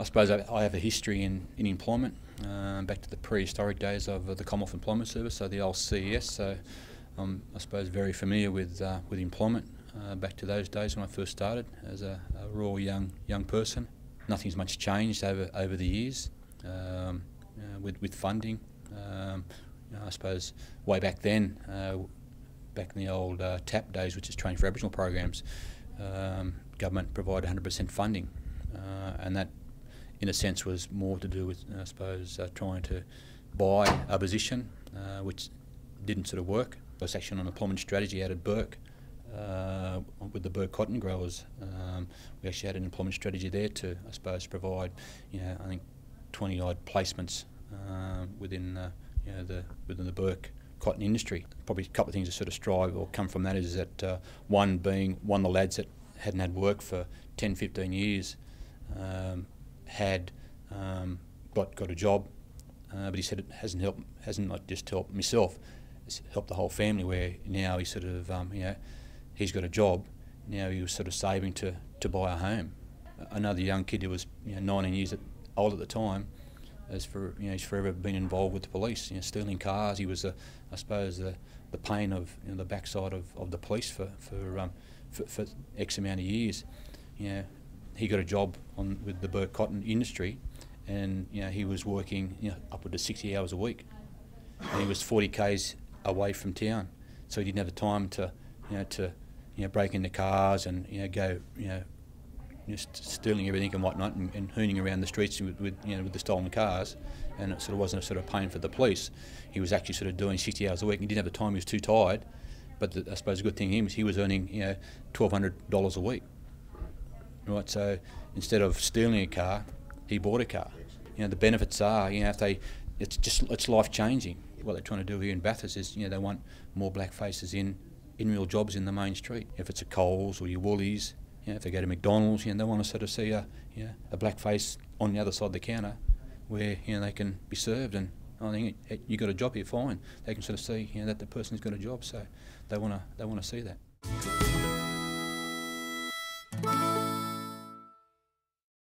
suppose I have a history in employment, back to the prehistoric days of the Commonwealth Employment Service, so the old CES. So I'm, I suppose, very familiar with employment back to those days when I first started as a raw young person. Nothing's much changed over the years with funding. I suppose way back then, back in the old TAP days, which is Training for Aboriginal programs, government provided 100% funding, and that, in a sense, was more to do with, I suppose, trying to buy a position, which didn't sort of work. It was actually an employment strategy out at Burke with the Burke cotton growers. We actually had an employment strategy there to, I suppose, provide, I think 20 odd placements within the Burke cotton industry. Probably a couple of things that sort of strive or come from that is that one of the lads that hadn't had work for 10-15 years had got a job, but he said it hasn't not just helped myself, it's helped the whole family, where now he sort of he's got a job, now he was sort of saving to buy a home. Another young kid who was 19 years old at the time, he's forever been involved with the police, stealing cars. He was I suppose the pain of the backside of the police for X amount of years. He got a job with the Burke cotton industry, and he was working upward to 60 hours a week, and he was 40 k's away from town, so he didn't have the time to break into cars and go stealing everything and whatnot, and hooning around the streets with the stolen cars. And it sort of wasn't a sort of pain for the police. He was actually sort of doing 60 hours a week. He didn't have the time. He was too tired. But I suppose the good thing he was earning $1,200 a week. Right, so instead of stealing a car, he bought a car. The benefits are, it's life changing. What they're trying to do here in Bathurst is, they want more black faces in real jobs in the main street. If it's a Coles or your Woolies, if they go to McDonald's, they want to sort of see a black face on the other side of the counter, where they can be served. And I think you got a job here, fine. They can sort of see that the person's got a job, so they want to see that.